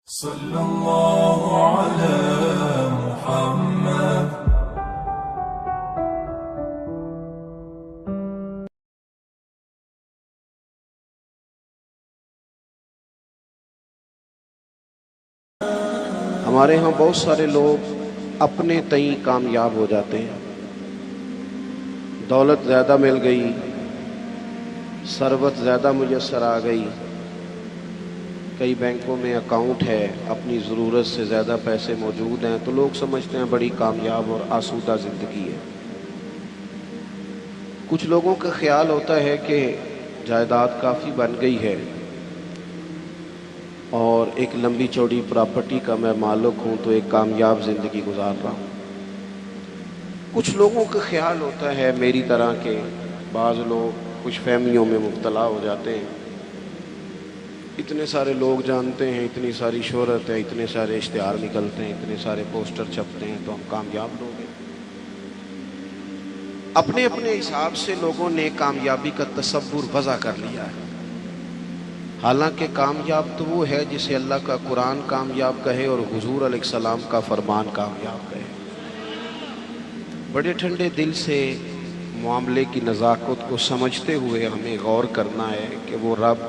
صلی اللہ علی محمد۔ ہمارے ہاں بہت سارے لوگ اپنے تئیں کامیاب ہو جاتے ہیں، دولت زیادہ مل گئی، ثروت زیادہ میسر آ گئی، کئی بینکوں میں اکاؤنٹ ہے، اپنی ضرورت سے زیادہ پیسے موجود ہیں، تو لوگ سمجھتے ہیں بڑی کامیاب اور آسودہ زندگی ہے۔ کچھ لوگوں کا خیال ہوتا ہے کہ جائیداد کافی بن گئی ہے اور ایک لمبی چوڑی پراپرٹی کا میں مالک ہوں تو ایک کامیاب زندگی گزار رہا ہوں۔ کچھ لوگوں کا خیال ہوتا ہے میری طرح کے بعض لوگ کچھ فہمیوں میں مبتلا ہو جاتے ہیں، اتنے سارے لوگ جانتے ہیں، اتنی ساری شہرت ہے، اتنے سارے اشتہار نکلتے ہیں، اتنے سارے پوسٹر چھپتے ہیں تو ہم کامیاب لوگ ہیں۔ اپنے اپنے حساب سے لوگوں نے کامیابی کا تصور وضع کر لیا ہے، حالانکہ کامیاب تو وہ ہے جسے اللہ کا قرآن کامیاب کہے اور حضور علیہ السلام کا فرمان کامیاب کہے۔ بڑے ٹھنڈے دل سے معاملے کی نزاکت کو سمجھتے ہوئے ہمیں غور کرنا ہے کہ وہ رب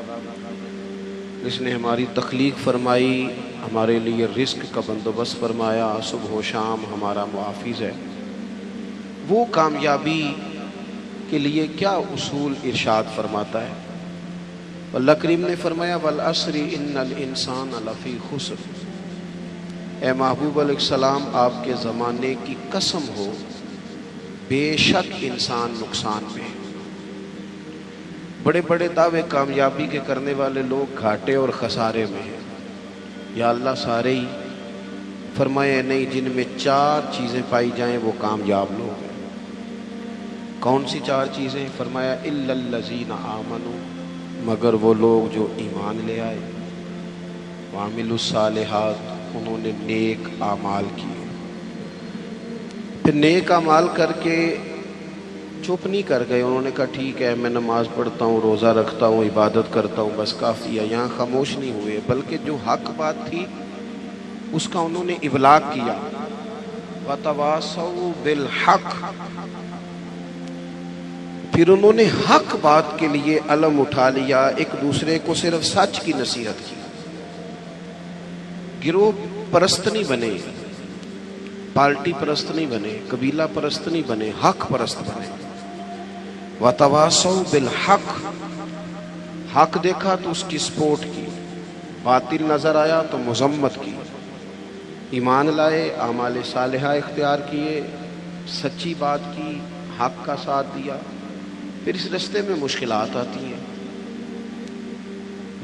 جس نے ہماری تخلیق فرمائی، ہمارے لیے رزق کا بندوبست فرمایا، صبح و شام ہمارا محافظ ہے، وہ کامیابی کے لیے کیا اصول ارشاد فرماتا ہے۔ اللہ کریم نے فرمایا والعصر ان الانسان لفی خسر، اے محبوب علیہ السلام آپ کے زمانے کی قسم ہو، بے شک انسان نقصان میں ہے۔ بڑے بڑے دعوے کامیابی کے کرنے والے لوگ گھاٹے اور خسارے میں ہیں۔ یا اللہ سارے ہی؟ فرمایا نہیں، جن میں 4 چیزیں پائی جائیں وہ کامیاب لوگ ہیں۔ کون سی 4 چیزیں؟ فرمایا الا الذین آمنوا، مگر وہ لوگ جو ایمان لے آئے، وعملوا الصالحات، انہوں نے نیک اعمال کیے۔ پھر نیک اعمال کر کے چپ نہیں کر گئے، انہوں نے کہا ٹھیک ہے میں نماز پڑھتا ہوں، روزہ رکھتا ہوں، عبادت کرتا ہوں، بس کافی ہے، یہاں خاموش نہیں ہوئے، بلکہ جو حق بات تھی اس کا انہوں نے ابلاغ کیا۔ وَتَوَاصَوْا بِالْحَقِّ، پھر انہوں نے حق بات کے لیے علم اٹھا لیا، ایک دوسرے کو صرف سچ کی نصیحت کی، گروہ پرست نہیں بنے، پارٹی پرست نہیں بنے، قبیلہ پرست نہیں بنے، حق پرست بنے۔ وَتَوَاصَوْا بِالْحَقِّ، حق دیکھا تو اس کی سپورٹ کی، باطل نظر آیا تو مذمت کی، ایمان لائے، اعمال صالحہ اختیار کیے، سچی بات کی، حق کا ساتھ دیا۔ پھر اس رستے میں مشکلات آتی ہیں،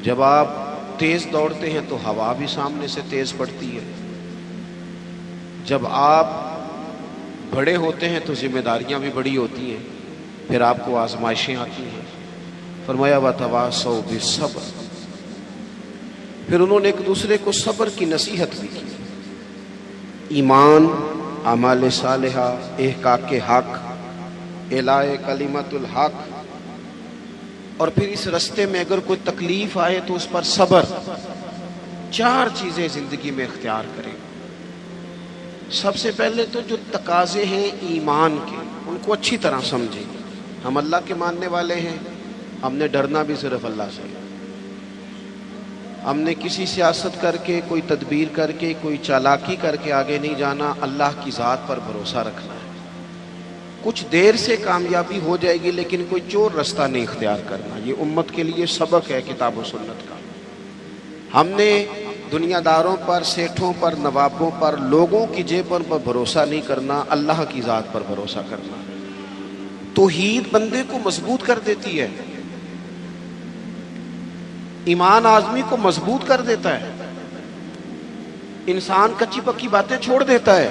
جب آپ تیز دوڑتے ہیں تو ہوا بھی سامنے سے تیز پڑتی ہے، جب آپ بڑے ہوتے ہیں تو ذمہ داریاں بھی بڑی ہوتی ہیں، پھر آپ کو آزمائشیں آتی ہیں۔ فرمایا وَتَوَاصَوْا بِالصَّبْرِ، پھر انہوں نے ایک دوسرے کو صبر کی نصیحت بھی کی، ایمان، اعمال صالحہ، احقاق حق، اعلاء کلمت الحق، اور پھر اس رستے میں اگر کوئی تکلیف آئے تو اس پر صبر۔ 4 چیزیں زندگی میں اختیار کریں۔ سب سے پہلے تو جو تقاضے ہیں ایمان کے، ان کو اچھی طرح سمجھیں۔ ہم اللہ کے ماننے والے ہیں، ہم نے ڈرنا بھی صرف اللہ سے، ہم نے کسی سیاست کر کے، کوئی تدبیر کر کے، کوئی چالاکی کر کے آگے نہیں جانا، اللہ کی ذات پر بھروسہ رکھنا ہے۔ کچھ دیر سے کامیابی ہو جائے گی لیکن کوئی چور رستہ نہیں اختیار کرنا، یہ امت کے لیے سبق ہے کتاب و سنت کا۔ ہم نے دنیا داروں پر، سیٹھوں پر، نوابوں پر، لوگوں کی جیبوں پر بھروسہ نہیں کرنا، اللہ کی ذات پر بھروسہ کرنا۔ توحید بندے کو مضبوط کر دیتی ہے، ایمان آدمی کو مضبوط کر دیتا ہے، انسان کچی پکی باتیں چھوڑ دیتا ہے۔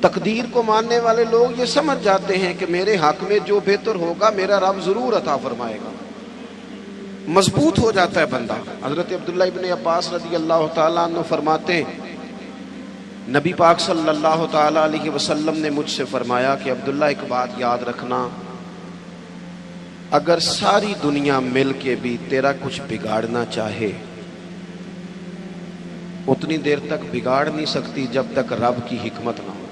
تقدیر کو ماننے والے لوگ یہ سمجھ جاتے ہیں کہ میرے حق میں جو بہتر ہوگا میرا رب ضرور عطا فرمائے گا، مضبوط ہو جاتا ہے بندہ۔ حضرت عبداللہ ابن عباس رضی اللہ تعالیٰ عنہ فرماتے ہیں نبی پاک صلی اللہ تعالیٰ علیہ وسلم نے مجھ سے فرمایا کہ عبداللہ ایک بات یاد رکھنا، اگر ساری دنیا مل کے بھی تیرا کچھ بگاڑنا چاہے اتنی دیر تک بگاڑ نہیں سکتی جب تک رب کی حکمت نہ ہو۔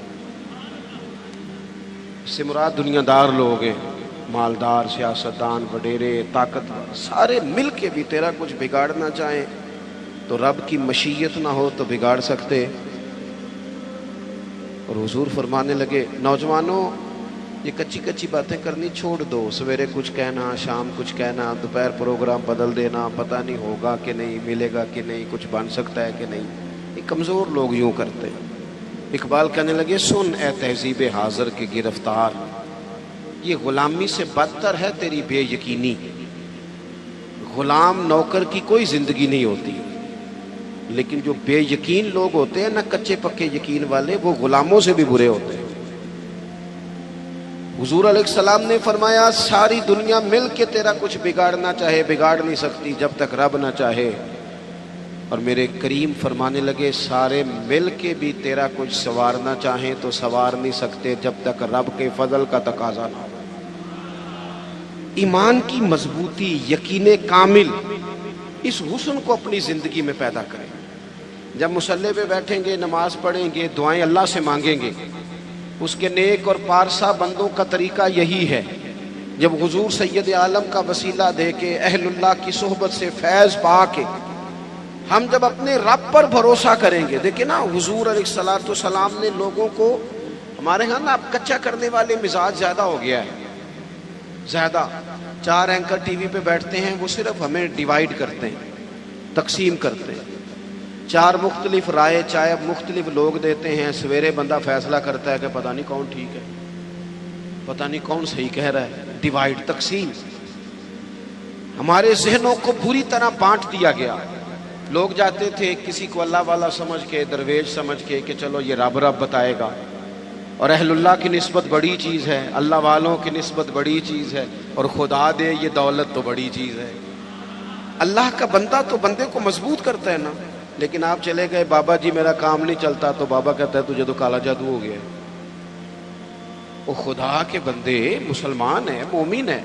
اس سے مراد دنیا دار لوگ ہیں، مالدار، سیاستدان، وڈیرے، طاقتور، سارے مل کے بھی تیرا کچھ بگاڑنا چاہیں تو رب کی مشیت نہ ہو تو بگاڑ سکتے۔ اور حضور فرمانے لگے نوجوانوں یہ کچی کچی باتیں کرنی چھوڑ دو، سویرے کچھ کہنا، شام کچھ کہنا، دوپہر پروگرام بدل دینا، پتہ نہیں ہوگا کہ نہیں، ملے گا کہ نہیں، کچھ بن سکتا ہے کہ نہیں، یہ کمزور لوگ یوں کرتے۔ اقبال کہنے لگے سن اے تہذیب حاضر کے گرفتار، یہ غلامی سے بدتر ہے تیری بے یقینی۔ غلام نوکر کی کوئی زندگی نہیں ہوتی، لیکن جو بے یقین لوگ ہوتے ہیں نا، کچے پکے یقین والے، وہ غلاموں سے بھی برے ہوتے ہیں۔ حضور علیہ السلام نے فرمایا ساری دنیا مل کے تیرا کچھ بگاڑنا چاہے بگاڑ نہیں سکتی جب تک رب نہ چاہے۔ اور میرے کریم فرمانے لگے سارے مل کے بھی تیرا کچھ سنوارنا چاہیں تو سنوار نہیں سکتے جب تک رب کے فضل کا تقاضا نہ ہو۔ ایمان کی مضبوطی، یقین کامل، اس حسن کو اپنی زندگی میں پیدا کریں۔ جب مصلی پہ بیٹھیں گے، نماز پڑھیں گے، دعائیں اللہ سے مانگیں گے، اس کے نیک اور پارسا بندوں کا طریقہ یہی ہے۔ جب حضور سید عالم کا وسیلہ دے کے، اہل اللہ کی صحبت سے فیض پا کے، ہم جب اپنے رب پر بھروسہ کریں گے، دیکھیں نا حضور علیہ السلام نے لوگوں کو، ہمارے ہاں نا اب کچا کرنے والے مزاج زیادہ ہو گیا ہے، زیادہ۔ 4 اینکر ٹی وی پہ بیٹھتے ہیں، وہ صرف ہمیں ڈیوائیڈ کرتے ہیں، تقسیم کرتے ہیں۔ 4 مختلف رائے چاہے مختلف لوگ دیتے ہیں، سویرے بندہ فیصلہ کرتا ہے کہ پتہ نہیں کون ٹھیک ہے، پتہ نہیں کون صحیح کہہ رہا ہے۔ ڈیوائیڈ، تقسیم، ہمارے ذہنوں کو بری طرح بانٹ دیا گیا۔ لوگ جاتے تھے کسی کو اللہ والا سمجھ کے، درویش سمجھ کے کہ چلو یہ رب بتائے گا، اور اہل اللہ کی نسبت بڑی چیز ہے، اللہ والوں کی نسبت بڑی چیز ہے، اور خدا دے یہ دولت تو بڑی چیز ہے۔ اللہ کا بندہ تو بندے کو مضبوط کرتا ہے نا، لیکن آپ چلے گئے بابا جی میرا کام نہیں چلتا، تو بابا کہتا ہے تجھے تو کالا جادو ہو گیا ہے۔ وہ خدا کے بندے مسلمان ہیں، مومن ہیں،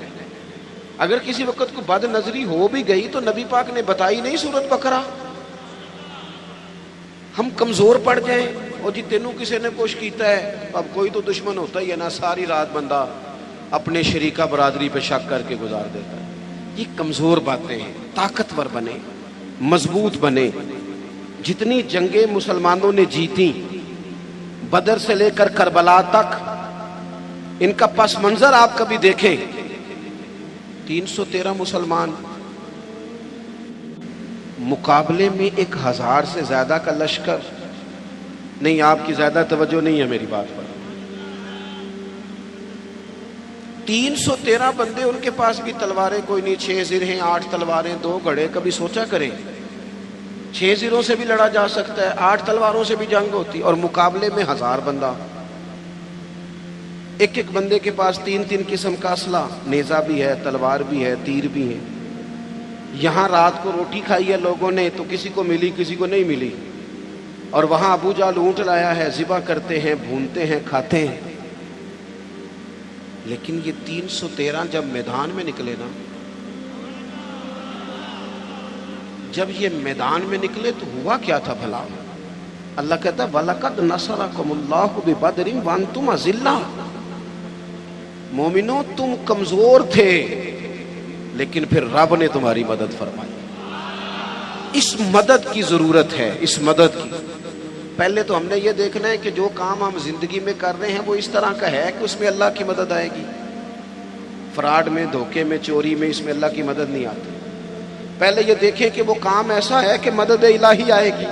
اگر کسی وقت کو بد نظری ہو بھی گئی تو نبی پاک نے بتائی نہیں سورت بقرہ۔ ہم کمزور پڑ جائیں اور جی تینوں کسی نے کچھ کیتا ہے، اب کوئی تو دشمن ہوتا ہی ہے نا، ساری رات بندہ اپنے شریکہ برادری پہ شک کر کے گزار دیتا ہے۔ یہ کمزور باتیں ہیں، طاقتور بنے، مضبوط بنے۔ جتنی جنگیں مسلمانوں نے جیتی، بدر سے لے کر کربلا تک، ان کا پس منظر آپ کبھی دیکھیں۔ 313 مسلمان مقابلے میں 1000 سے زیادہ کا لشکر نہیں۔ آپ کی زیادہ توجہ نہیں ہے میری بات پر۔ 313 بندے، ان کے پاس بھی تلواریں کوئی نہیں، 6 زرہیں، 8 تلواریں، 2 گھڑے۔ کبھی سوچا کریں 6 زروں سے بھی لڑا جا سکتا ہے، 8 تلواروں سے بھی جنگ ہوتی، اور مقابلے میں 1000 بندہ۔ ایک ایک بندے کے پاس 3 قسم کا اسلحہ، نیزہ بھی ہے، تلوار بھی ہے، تیر بھی ہے۔ یہاں رات کو روٹی کھائی ہے لوگوں نے تو کسی کو ملی کسی کو نہیں ملی، اور وہاں ابو جہل اونٹ لایا ہے، ذبح کرتے ہیں، بھونتے ہیں، کھاتے ہیں۔ لیکن یہ 313 جب میدان میں نکلے نا، جب یہ میدان میں نکلے تو ہوا کیا تھا بھلا؟ اللہ کہتا ہے وَلَقَدْ نَصَرَكُمُ اللَّهُ بِبَدْرٍ وَأَنْتُمْ أَذِلَّةٌ۔ مومنوں تم کمزور تھے، لیکن پھر رب نے تمہاری مدد فرمائی۔ اس مدد کی ضرورت ہے، اس مدد کی۔ پہلے تو ہم نے یہ دیکھنا ہے کہ جو کام ہم زندگی میں کر رہے ہیں وہ اس طرح کا ہے کہ اس میں اللہ کی مدد آئے گی۔ فراڈ میں، دھوکے میں، چوری میں، اس میں اللہ کی مدد نہیں آتی۔ پہلے یہ دیکھیں کہ وہ کام ایسا ہے کہ مدد الہی آئے گی،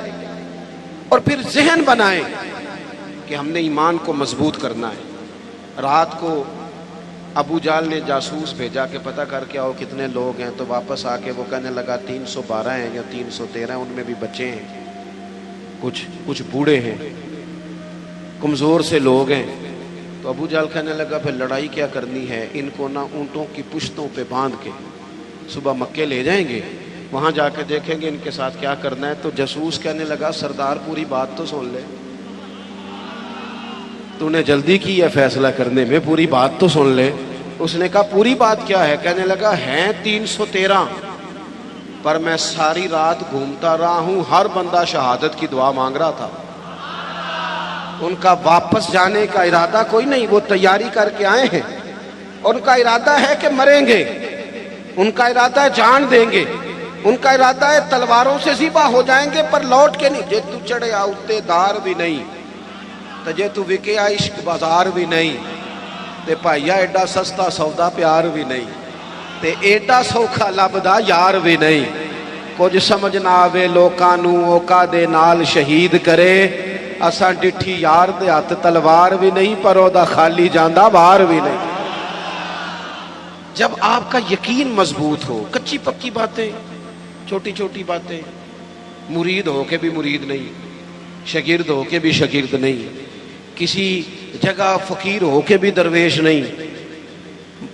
اور پھر ذہن بنائیں کہ ہم نے ایمان کو مضبوط کرنا ہے۔ رات کو ابو جہل نے جاسوس بھیجا کہ پتہ کر کے آؤ کتنے لوگ ہیں، تو واپس آ کے وہ کہنے لگا 312 ہیں یا 313، ان میں بھی بچے ہیں، کچھ بوڑھے ہیں، کمزور سے لوگ ہیں۔ تو ابو جہل کہنے لگا پھر لڑائی کیا کرنی ہے، ان کو نہ اونٹوں کی پشتوں پہ باندھ کے صبح مکے لے جائیں گے، وہاں جا کے دیکھیں گے ان کے ساتھ کیا کرنا ہے۔ تو جاسوس کہنے لگا سردار پوری بات تو سن لے، تو نے جلدی کی ہے فیصلہ کرنے میں، پوری بات تو سن لے۔ اس نے کہا پوری بات کیا ہے؟ کہنے لگا ہیں 313، پر میں ساری رات گھومتا رہا ہوں، ہر بندہ شہادت کی دعا مانگ رہا تھا۔ ان کا واپس جانے کا ارادہ کوئی نہیں، وہ تیاری کر کے آئے ہیں، ان کا ارادہ ہے کہ مریں گے، ان کا ارادہ ہے جان دیں گے، ان کا ارادہ ہے تلواروں سے ذبح ہو جائیں گے پر لوٹ کے نہیں۔ جے تو چڑھے آؤتے دار بھی نہیں تو جے تو وکے عشق بازار بھی نہیں تے پائیا ایڈا سستا سودا پیار بھی نہیں تے ایڈا سوکھا لبدا یار بھی نہیں۔ کچھ سمجھ نہ آوے لوکاں نوں اوکا دے نال شہید کرے، اساں ڈٹھی یار دے ہاتھ تلوار بھی نہیں پر او دا خالی جاندا بار بھی نہیں۔ جب آپ کا یقین مضبوط ہو، کچی پکی باتیں، چھوٹی چھوٹی باتیں، مرید ہو کے بھی مرید نہیں، شاگرد ہو کے بھی شاگرد نہیں، کسی جگہ فقیر ہو کے بھی درویش نہیں،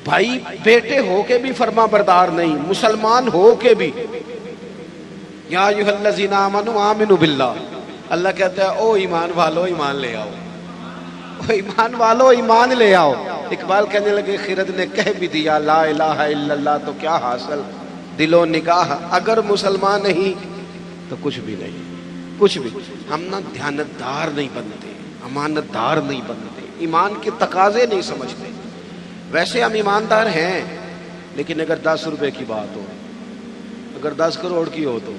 بھائی بیٹے ہو کے بھی فرما بردار نہیں، مسلمان ہو کے بھی۔ یا ایھا الذین آمنوا آمنوا باللہ، اللہ کہتا ہے او ایمان والو ایمان لے آؤ، او ایمان والو ایمان لے آؤ۔ اقبال کہنے لگے خرد نے کہہ بھی دیا لا الہ الا اللہ تو کیا حاصل، دل و نگاہ اگر مسلمان نہیں تو کچھ بھی نہیں، کچھ بھی۔ ہم نہ دیانتدار نہیں بنتے، امانت دار نہیں بنتے، ایمان کے تقاضے نہیں سمجھتے۔ ویسے ہم ایماندار ہیں لیکن اگر 10 روپے کی بات ہو، اگر 10 کروڑ کی ہو تو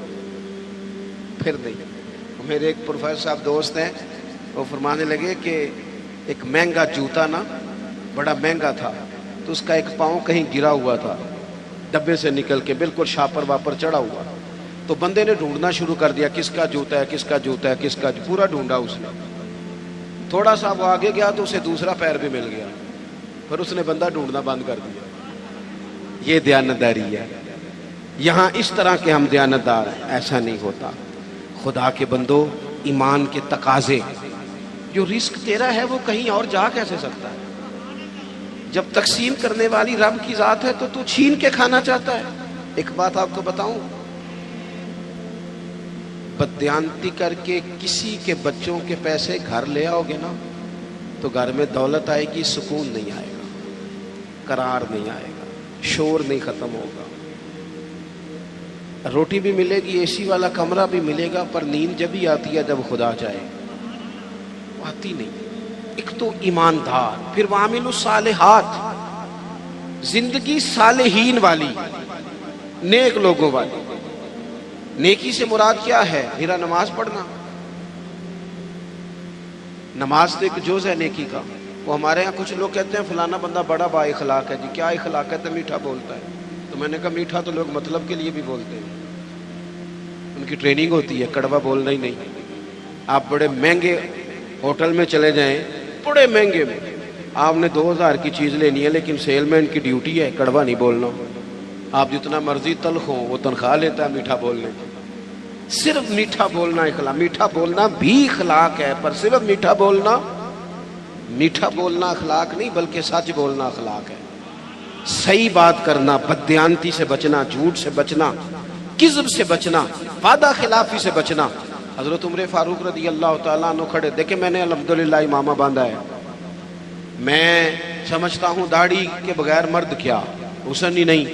پھر نہیں۔ میرے ایک پروفیسر صاحب دوست ہیں، وہ فرمانے لگے کہ ایک مہنگا جوتا نا بڑا مہنگا تھا تو اس کا ایک پاؤں کہیں گرا ہوا تھا، ڈبے سے نکل کے بالکل شاپر واپر چڑھا ہوا، تو بندے نے ڈھونڈنا شروع کر دیا کس کا جوتا ہے کس کا جوتا ہے کس کا، پورا ڈھونڈا اس نے۔ تھوڑا سا وہ آگے گیا تو اسے دوسرا پیر بھی مل گیا، پھر اس نے بندہ ڈھونڈنا بند کر دیا۔ یہ دیانتداری ہے۔ یہاں اس طرح کے ہم دیانتدار ہیں، ایسا نہیں ہوتا۔ خدا کے بندو، ایمان کے تقاضے، جو رزق تیرا ہے وہ کہیں اور جا کیسے سکتا ہے؟ جب تقسیم کرنے والی رب کی ذات ہے تو چھین کے کھانا چاہتا ہے۔ ایک بات آپ کو بتاؤں، بددیانتی کر کے کسی کے بچوں کے پیسے گھر لے آؤ گے نا تو گھر میں دولت آئے گی، سکون نہیں آئے گا، قرار نہیں آئے گا، شور نہیں ختم ہوگا، روٹی بھی ملے گی، اے سی والا کمرہ بھی ملے گا، پر نیند جب ہی آتی ہے جب خدا جائے، وہ آتی نہیں۔ ایک تو ایماندار، پھر وعامل الصالحات، زندگی صالحین والی، نیک لوگوں والی۔ نیکی سے مراد کیا ہے؟ میرا نماز پڑھنا، نماز تو ایک جز ہے نیکی کا۔ وہ ہمارے ہاں کچھ لوگ کہتے ہیں فلانا بندہ بڑا با اخلاق ہے جی، کیا اخلاق ہے؟ تو میٹھا بولتا ہے۔ تو میں نے کہا میٹھا تو لوگ مطلب کے لیے بھی بولتے ہیں، ان کی ٹریننگ ہوتی ہے، کڑوا بولنا ہی نہیں۔ آپ بڑے مہنگے ہوٹل میں چلے جائیں، بڑے مہنگے میں، آپ نے 2000 کی چیز لینی ہے لیکن سیل مین کی ڈیوٹی ہے کڑوا نہیں بولنا۔ آپ جتنا مرضی تلخ ہو، وہ تنخواہ لیتا ہے میٹھا بولنے کی۔ صرف میٹھا بولنا اخلاق، میٹھا بولنا بھی اخلاق ہے، پر صرف میٹھا بولنا اخلاق نہیں بلکہ سچ بولنا اخلاق ہے۔ صحیح بات کرنا، بددیانتی سے بچنا، جھوٹ سے بچنا، کذب سے بچنا، وعدہ خلافی سے بچنا۔ حضرت عمر فاروق رضی اللہ تعالیٰ عنہ کھڑے، دیکھیں میں نے الحمدللہ امامہ باندھا ہے، میں سمجھتا ہوں داڑھی کے بغیر مرد کیا، حسن ہی نہیں،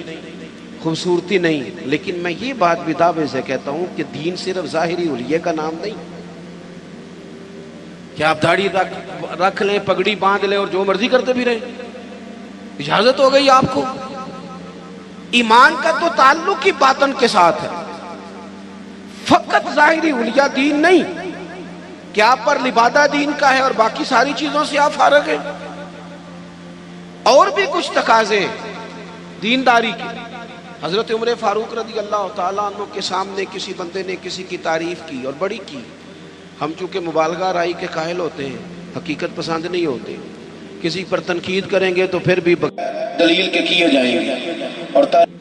خوبصورتی نہیں، لیکن میں یہ بات بھی دعوے سے کہتا ہوں کہ دین صرف ظاہری حلیے کا نام نہیں کہ آپ داڑھی رکھ لیں، پگڑی باندھ لیں اور جو مرضی کرتے بھی رہیں، اجازت ہو گئی آپ کو۔ ایمان کا تو تعلق ہی باطن کے ساتھ ہے، فقط ظاہری حلیہ دین نہیں کہ آپ پر لبادہ دین کا ہے اور باقی ساری چیزوں سے آپ فارغ ہیں، اور بھی کچھ تقاضے دینداری کے۔ حضرت عمر فاروق رضی اللہ تعالیٰ عنہ کے سامنے کسی بندے نے کسی کی تعریف کی اور بڑی کی۔ ہم چونکہ مبالغہ رائی کے قائل ہوتے ہیں، حقیقت پسند نہیں ہوتے، کسی پر تنقید کریں گے تو پھر بھی دلیل کے کیے جائیں گے،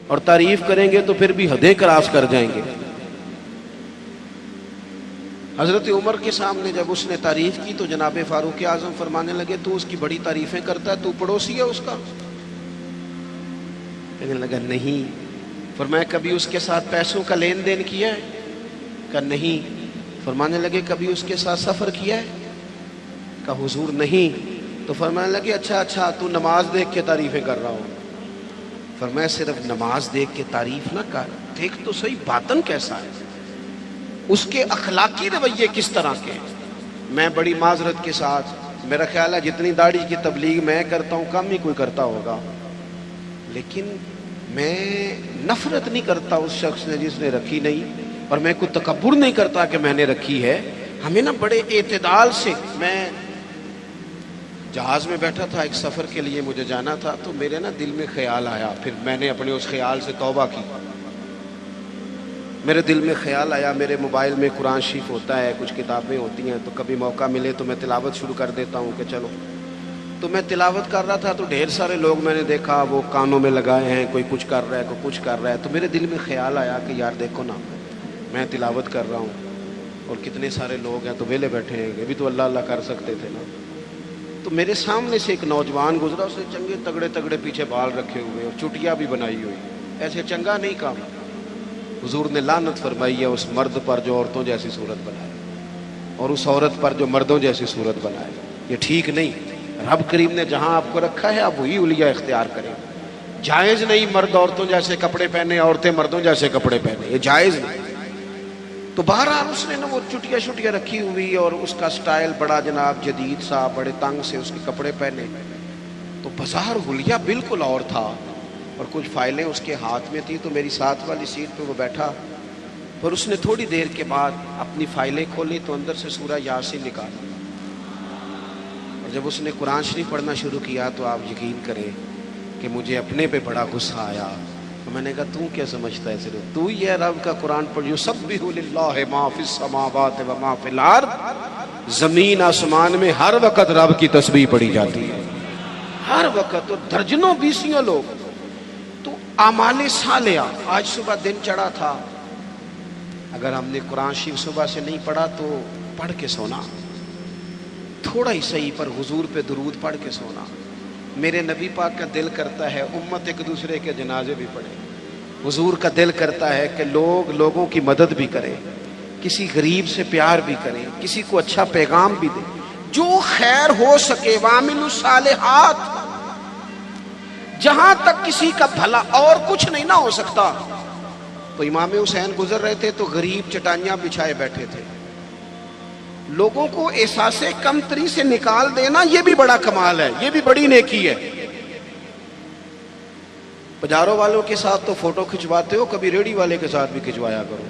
اور تعریف کریں گے تو پھر بھی حدیں کراس کر جائیں گے۔ حضرت عمر کے سامنے جب اس نے تعریف کی تو جناب فاروق اعظم فرمانے لگے تو اس کی بڑی تعریفیں کرتا ہے، تو پڑوسی ہے اس کا؟ کہنے لگا نہیں۔ فرمایا کبھی اس کے ساتھ پیسوں کا لین دین کیا ہے؟ کہا نہیں۔ فرمانے لگے کبھی اس کے ساتھ سفر کیا ہے؟ کہا حضور نہیں۔ تو فرمانے لگے اچھا تو نماز دیکھ کے تعریفیں کر رہا ہوں، فرمایا صرف نماز دیکھ کے تعریف نہ کر، دیکھ تو صحیح باطن کیسا ہے، اس کے اخلاقی رویے کس طرح کے ہیں۔ میں بڑی معذرت کے ساتھ، میرا خیال ہے جتنی داڑھی کی تبلیغ میں کرتا ہوں کم ہی کوئی کرتا ہوگا، لیکن میں نفرت نہیں کرتا اس شخص نے جس نے رکھی نہیں، اور میں کوئی تکبر نہیں کرتا کہ میں نے رکھی ہے۔ ہمیں نا بڑے اعتدال سے، میں جہاز میں بیٹھا تھا، ایک سفر کے لیے مجھے جانا تھا، تو میرے نا دل میں خیال آیا، پھر میں نے اپنے اس خیال سے توبہ کی۔ میرے دل میں خیال آیا، میرے موبائل میں قرآن شریف ہوتا ہے، کچھ کتابیں ہوتی ہیں، تو کبھی موقع ملے تو میں تلاوت شروع کر دیتا ہوں کہ چلو۔ تو میں تلاوت کر رہا تھا تو ڈھیر سارے لوگ میں نے دیکھا وہ کانوں میں لگائے ہیں، کوئی کچھ کر رہا ہے، کوئی کچھ کر رہا ہے، تو میرے دل میں خیال آیا کہ یار دیکھو نا، میں تلاوت کر رہا ہوں اور کتنے سارے لوگ ہیں تو ویلے بیٹھے ہیں، ابھی تو اللہ اللہ کر سکتے تھے نا۔ تو میرے سامنے سے ایک نوجوان گزرا، اس نے چنگے تگڑے تگڑے پیچھے بال رکھے ہوئے اور چٹیا بھی بنائی ہوئی، ایسے چنگا نہیں کام۔ حضور نے لعنت فرمائی ہے اس مرد پر جو عورتوں جیسی صورت بنائے، اور اس عورت پر جو مردوں جیسی صورت بنائے، یہ ٹھیک نہیں۔ رب کریم نے جہاں آپ کو رکھا ہے آپ وہی الیہ اختیار کریں۔ جائز نہیں مرد عورتوں جیسے کپڑے پہنے، عورتیں مردوں جیسے کپڑے پہنے، یہ جائز نہیں۔ تو بہرحال اس نے نا وہ چٹیا شٹیا رکھی ہوئی اور اس کا سٹائل بڑا جناب جدید سا، بڑے تنگ سے اس کے کپڑے پہنے، تو بظاہر حلیہ بالکل اور تھا، اور کچھ فائلیں اس کے ہاتھ میں تھی۔ تو میری ساتھ والی سیٹ پہ وہ بیٹھا، پر اس نے تھوڑی دیر کے بعد اپنی فائلیں کھولی تو اندر سے سورہ یاسین نکالا، اور جب اس نے قرآن شریف پڑھنا شروع کیا تو آپ یقین کریں کہ مجھے اپنے پہ بڑا غصہ آیا۔ میں نے کہا تو کیا سمجھتا ہے، صرف تو ہی ہے رب کا قرآن پڑھ، یسبح للہ ما فی السماوات و ما فی الارض، زمین آسمان میں ہر وقت رب کی تسبیح پڑھی جاتی ہے، ہر وقت، اور درجنوں بیسیوں لوگ۔ تو اعمال صالحہ، آج صبح دن چڑھا تھا، اگر ہم نے قرآن شریف صبح سے نہیں پڑھا تو پڑھ کے سونا، تھوڑا ہی صحیح پر حضور پہ درود پڑھ کے سونا۔ میرے نبی پاک کا دل کرتا ہے امت ایک دوسرے کے جنازے بھی پڑھے، حضور کا دل کرتا ہے کہ لوگ لوگوں کی مدد بھی کریں، کسی غریب سے پیار بھی کریں، کسی کو اچھا پیغام بھی دیں، جو خیر ہو سکے، وَعَمِلُوا الصَّالِحَاتِ، جہاں تک کسی کا بھلا، اور کچھ نہیں نہ ہو سکتا۔ تو امام حسین گزر رہے تھے تو غریب چٹائیاں بچھائے بیٹھے تھے، لوگوں کو احساس کمتری سے نکال دینا، یہ بھی بڑا کمال ہے، یہ بھی بڑی نیکی ہے۔ پجاروں والوں کے ساتھ تو فوٹو کھنچواتے ہو، کبھی ریڑھی والے کے ساتھ بھی کھنچوایا کرو،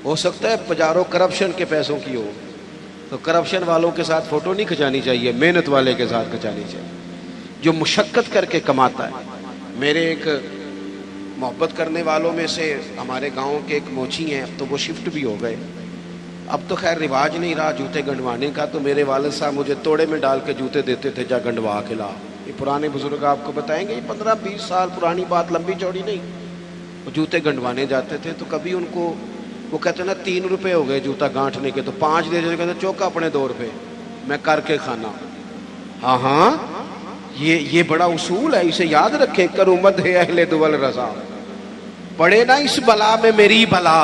ہو سکتا ہے پجاروں کرپشن کے پیسوں کی ہو، تو کرپشن والوں کے ساتھ فوٹو نہیں کھنچانی چاہیے، محنت والے کے ساتھ کھنچانی چاہیے جو مشقت کر کے کماتا ہے۔ میرے ایک محبت کرنے والوں میں سے ہمارے گاؤں کے ایک موچی ہیں، اب تو وہ شفٹ بھی ہو گئے، اب تو خیر رواج نہیں رہا جوتے گنڈوانے کا، تو میرے والد صاحب مجھے توڑے میں ڈال کے جوتے دیتے تھے، جا گنڈوا کے لا۔ یہ پرانے بزرگ آپ کو بتائیں گے، یہ 15-20 سال پرانی بات، لمبی چوڑی نہیں۔ وہ جوتے گنڈوانے جاتے تھے تو کبھی ان کو وہ کہتے نا 3 روپے ہو گئے جوتا گانٹھنے کے، تو 5 دے دیتے، کہتے چوکا اپنے 2 روپے میں کر کے کھانا۔ ہاں ہاں، یہ بڑا اصول ہے، اسے یاد رکھیں، کرامت ہے اہل دول رضا، پڑے نا اس بلا میں میری بلا۔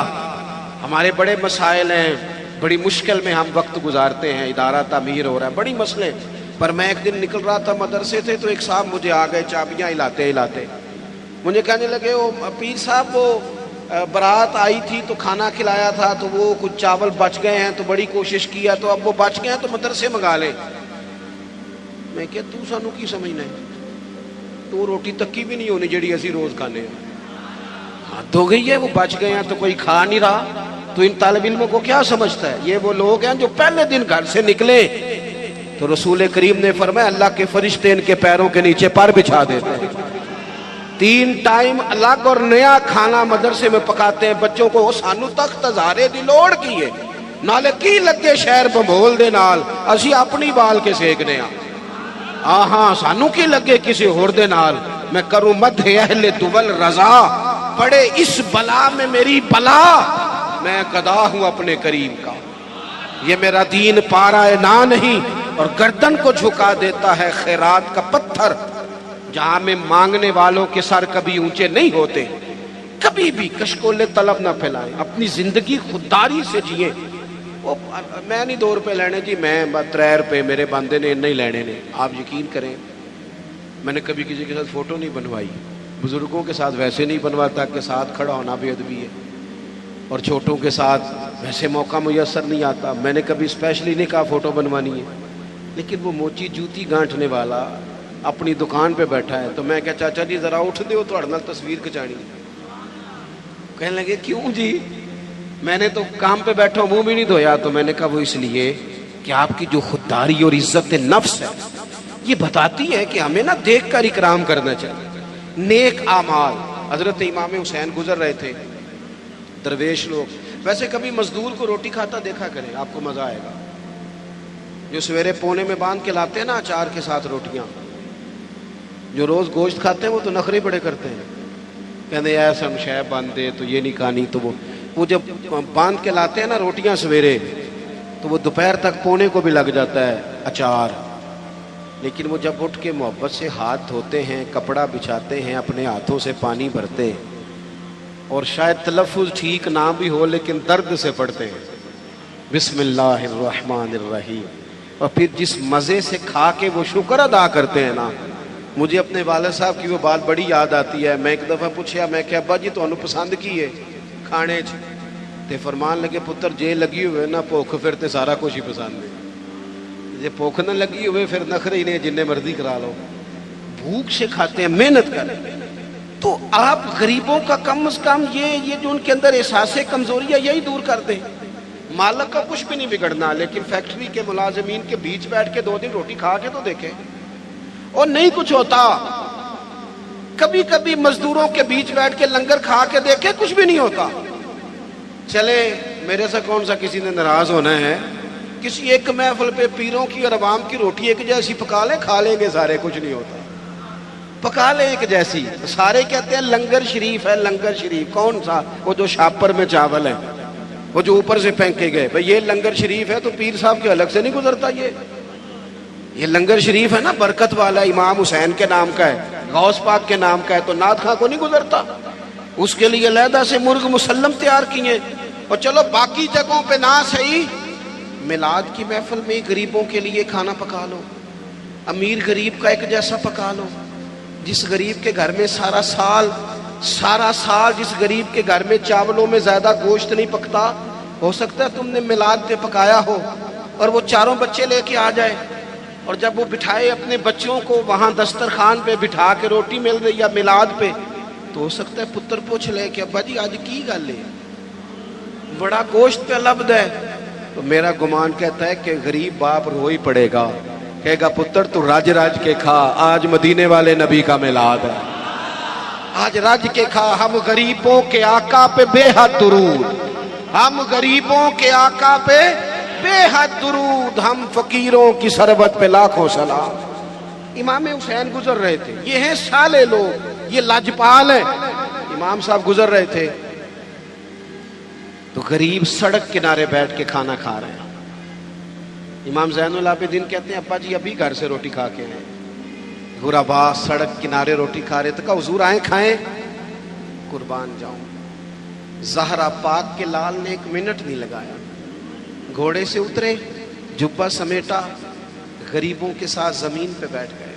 ہمارے بڑے مسائل ہیں، بڑی مشکل میں ہم وقت گزارتے ہیں، ادارہ تعمیر ہو رہا ہے، بڑی مسئلے۔ پر میں ایک دن نکل رہا تھا مدرسے سے تو ایک صاحب مجھے آ گئے چابیاں ہلاتے ہلاتے، مجھے کہنے لگے وہ پیر صاحب وہ بارات آئی تھی تو کھانا کھلایا تھا تو وہ کچھ چاول بچ گئے ہیں تو بڑی کوشش کیا تو اب وہ بچ گئے ہیں تو مدرسے منگا لیں۔ میں کہ تو سانو کی سمجھنا ہے، تو روٹی تکی بھی نہیں ہونی جڑی اسی روز کھانے ہیں، حد ہو گئی ہے، وہ بچ گئے ہیں تو کوئی کھا نہیں رہا، تو ان طالب علموں کو کیا سمجھتا ہے؟ یہ وہ لوگ ہیں جو پہلے دن گھر سے نکلے تو رسول کریم نے فرمایا اللہ کے فرشتے ان کے پیروں کے نیچے پر بچھا دیتے ہیں، 3 ٹائم الگ اور نیا کھانا مدرسے میں پکاتے ہیں بچوں کو۔ سانو تخت ہزارے دی لوڑ کی ہے، نالے کی لگے شہر بمبول دے نال، اسی اپنی بال کے سیکنے ہاں ہاں، سانو کی لگے کسی ہور دے نال۔ میں کروں مدح اہل دول رضا، پڑے اس بلا میں میری بلا، میں قضا ہوں اپنے کریم کا۔ یہ میرا دین پارا نہ نہیں، اور گردن کو جھکا دیتا ہے خیرات کا پتھر، جہاں میں مانگنے والوں کے سر کبھی اونچے نہیں ہوتے۔ کبھی بھی کشکول طلب نہ پھیلائیں، اپنی زندگی خودداری سے جئیں۔ میں نہیں 2 روپے لینے جی، میں 3 روپے میرے بندے نے نہیں لینے نے۔ آپ یقین کریں میں نے کبھی کسی کے ساتھ فوٹو نہیں بنوائی، بزرگوں کے ساتھ ویسے نہیں بنواتا کہ ساتھ کھڑا ہونا بے ادبی ہے، اور چھوٹوں کے ساتھ ویسے موقع میسر نہیں آتا۔ میں نے کبھی اسپیشلی نہیں کہا فوٹو بنوانی ہے، لیکن وہ موچی جوتی گانٹنے والا اپنی دکان پہ بیٹھا ہے، تو میں کہا چاچا جی ذرا اٹھ دیو تھوڑے نال تصویر کھچانی ہے۔ کہنے لگے کیوں جی؟ میں نے تو کام پہ بیٹھا منہ بھی نہیں دھویا۔ تو میں نے کہا وہ اس لیے کہ آپ کی جو خودداری اور عزت نفس ہے یہ بتاتی ہے کہ ہمیں نہ دیکھ کر اکرام کرنا چاہیے۔ نیک اعمال، حضرت امام حسین گزر رہے تھے، درویش لوگ، ویسے کبھی مزدور کو روٹی کھاتا دیکھا کریں، آپ کو مزہ آئے گا۔ جو سویرے پونے میں باندھ کے لاتے ہیں نا اچار کے ساتھ روٹیاں، جو روز گوشت کھاتے ہیں وہ تو نخرے بڑے کرتے ہیں، کہتے ہیں ایسا شیب باندھ دے تو یہ نہیں کھانی، تو وہ جب باندھ کے لاتے ہیں نا روٹیاں سویرے تو وہ دوپہر تک پونے کو بھی لگ جاتا ہے اچار، لیکن وہ جب اٹھ کے محبت سے ہاتھ دھوتے ہیں، کپڑا بچھاتے ہیں، اپنے ہاتھوں سے پانی بھرتے ہیں، اور شاید تلفظ ٹھیک نہ بھی ہو لیکن درد سے پڑھتے ہیں بسم اللہ الرحمن الرحیم، اور پھر جس مزے سے کھا کے وہ شکر ادا کرتے ہیں نا، مجھے اپنے والد صاحب کی وہ بات بڑی یاد آتی ہے۔ میں ایک دفعہ پوچھا، میں کہ ابا جی تمہیں پسند کی ہے کھانے چ؟ تے فرمان لگے پتر جے لگی ہوئے نا بھوک پھر تے سارا کچھ ہی پسند ہے، جے بھوک نہ لگی ہوئے پھر نخرے ہی نہیں، جننے مرضی کرا لو۔ بھوک سے کھاتے ہیں، محنت کریں۔ تو آپ غریبوں کا کم از کم یہ جو ان کے اندر احساس کمزوری ہے یہی دور کر دیں۔ مالک کا کچھ بھی نہیں بگڑنا، لیکن فیکٹری کے ملازمین کے بیچ بیٹھ کے 2 دن روٹی کھا کے تو دیکھیں، اور نہیں کچھ ہوتا۔ کبھی کبھی مزدوروں کے بیچ بیٹھ کے لنگر کھا کے دیکھیں، کچھ بھی نہیں ہوتا۔ چلے میرے سے کون سا کسی نے ناراض ہونا ہے؟ کسی ایک محفل پہ پیروں کی اور عوام کی روٹی ایک جیسی پکا لیں، کھا لیں گے سارے، کچھ نہیں ہوتا۔ پکا لیں ایک جیسی، سارے کہتے ہیں لنگر شریف ہے، لنگر شریف کون سا؟ وہ جو شاپر میں چاول ہے، وہ جو اوپر سے پھینکے گئے، بھئی یہ لنگر شریف ہے تو پیر صاحب کے الگ سے نہیں گزرتا۔ یہ لنگر شریف ہے نا، برکت والا، امام حسین کے نام کا ہے، غوث پاک کے نام کا ہے، تو نعت خواں کو نہیں گزرتا۔ اس کے لیے علیحدہ سے مرغ مسلم تیار کیے۔ اور چلو باقی جگہوں پہ نہ صحیح، میلاد کی محفل میں غریبوں کے لیے کھانا پکا لو، امیر غریب کا ایک جیسا پکا لو۔ جس غریب کے گھر میں سارا سال جس غریب کے گھر میں چاولوں میں زیادہ گوشت نہیں پکتا، ہو سکتا ہے تم نے میلاد پہ پکایا ہو اور وہ 4 بچے لے کے آ جائے، اور جب وہ بٹھائے اپنے بچوں کو وہاں دسترخوان پہ بٹھا کے روٹی مل رہی یا میلاد پہ، تو ہو سکتا ہے پتر پوچھ لے کہ ابا جی آج کی گل ہے، بڑا گوشت پہ لبد ہے۔ تو میرا گمان کہتا ہے کہ غریب باپ رو ہی پڑے گا، کہے گا پتر تو راج کے کھا، آج مدینے والے نبی کا میلاد ہے، آج راج کے کھا۔ ہم غریبوں کے آقا پہ بے حد درود، ہم غریبوں کے آقا پہ بے حد درود، ہم فقیروں کی ثروت پہ لاکھوں سلام۔ امام حسین گزر رہے تھے، یہ ہیں سالے لوگ، یہ لاجپال ہیں۔ امام صاحب گزر رہے تھے تو غریب سڑک کنارے بیٹھ کے کھانا کھا رہے ہیں۔ امام زین العابدین کہتے ہیں ابا جی ابھی گھر سے روٹی کھا کے آئے، غربا سڑک کنارے روٹی کھا رہے، تو کہا حضور آئیں کھائیں، قربان جاؤں۔ زہرا پاک کے لال نے 1 منٹ نہیں لگایا، گھوڑے سے اترے، جبہ سمیٹا، غریبوں کے ساتھ زمین پہ بیٹھ گئے۔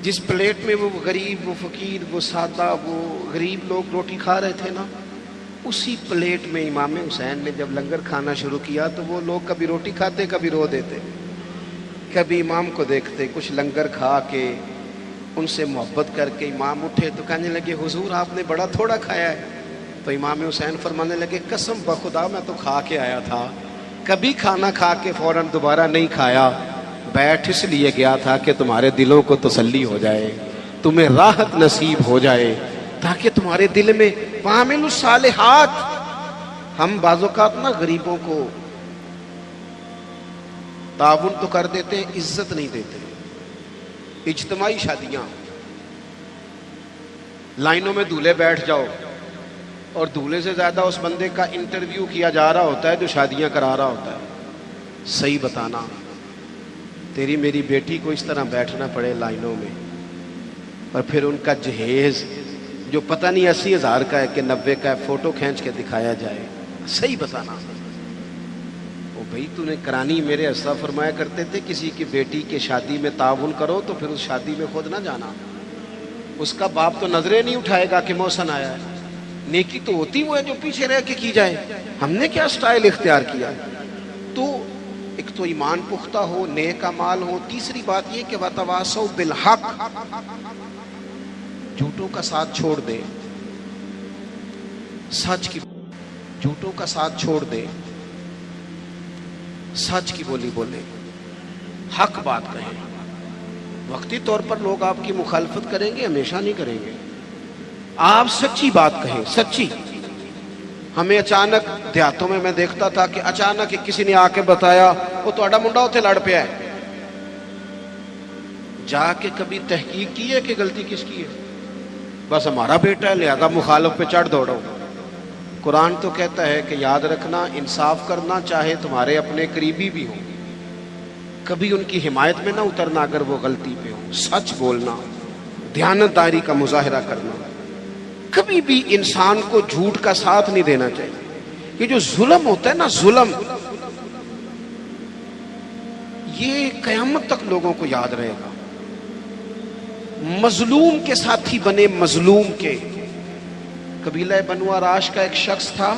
جس پلیٹ میں وہ غریب، وہ فقیر، وہ سادہ، وہ غریب لوگ روٹی کھا رہے تھے نا، اسی پلیٹ میں امام حسین نے جب لنگر کھانا شروع کیا تو وہ لوگ کبھی روٹی کھاتے، کبھی رو دیتے، کبھی امام کو دیکھتے، کچھ لنگر کھا کے ان سے محبت کر کے امام اٹھے تو کہنے لگے حضور آپ نے بڑا تھوڑا کھایا ہے۔ تو امام حسین فرمانے لگے قسم بخدا میں تو کھا کے آیا تھا، کبھی کھانا کھا کے فوراً دوبارہ نہیں کھایا، بیٹھ اس لیے گیا تھا کہ تمہارے دلوں کو تسلی ہو جائے، تمہیں راحت نصیب ہو جائے، تاکہ تمہارے دل میں وَعَمِلُوا الصَّالِحَاتِ۔ ہم بعض اوقات نا غریبوں کو تعاون تو کر دیتے ہیں، عزت نہیں دیتے۔ اجتماعی شادیاں، لائنوں میں دولہے بیٹھ جاؤ اور دولہے سے زیادہ اس بندے کا انٹرویو کیا جا رہا ہوتا ہے جو شادیاں کرا رہا ہوتا ہے۔ صحیح بتانا، تیری میری بیٹی کو اس طرح بیٹھنا پڑے لائنوں میں، اور پھر ان کا جہیز جو پتہ نہیں 80,000 کا ہے کہ 90 کا ہے، فوٹو کھینچ کے دکھایا جائے۔ صحیح بتانا۔ او بھئی تو نے کرانی، میرے اسلاف فرمایا کرتے تھے کسی کی بیٹی کے شادی میں تعاون کرو تو پھر اس شادی میں خود نہ جانا، اس کا باپ تو نظریں نہیں اٹھائے گا کہ محسن آیا ہے. نیکی تو ہوتی وہ ہے جو پیچھے رہ کے کی جائے. ہم نے کیا سٹائل اختیار کیا؟ تو ایک تو ایمان پختہ ہو، نیک اعمال ہو. تیسری بات یہ کہ وتواصوا بالحق، جھوٹوں کا ساتھ چھوڑ دے، سچ کی، جھوٹوں کا ساتھ چھوڑ دے، سچ کی بولی بولے، حق بات کہیں. وقتی طور پر لوگ آپ کی مخالفت کریں گے، ہمیشہ نہیں کریں گے. آپ سچی بات کہیں، سچی. ہمیں اچانک دیہاتوں میں دیکھتا تھا کہ اچانک کسی نے آ کے بتایا وہ تہاڈا منڈا اتنے لڑ پیا ہے. جا کے کبھی تحقیق کی ہے کہ غلطی کس کی ہے؟ بس ہمارا بیٹا ہے لہذا مخالف پہ چڑھ دوڑو. قرآن تو کہتا ہے کہ یاد رکھنا، انصاف کرنا، چاہے تمہارے اپنے قریبی بھی ہوں، کبھی ان کی حمایت میں نہ اترنا اگر وہ غلطی پہ ہوں. سچ بولنا، دیانتداری کا مظاہرہ کرنا. کبھی بھی انسان کو جھوٹ کا ساتھ نہیں دینا چاہیے. یہ جو ظلم ہوتا ہے نا، ظلم، یہ قیامت تک لوگوں کو یاد رہے گا. مظلوم کے ساتھی بنے، مظلوم کے. قبیلہ بنو آراش کا ایک شخص تھا،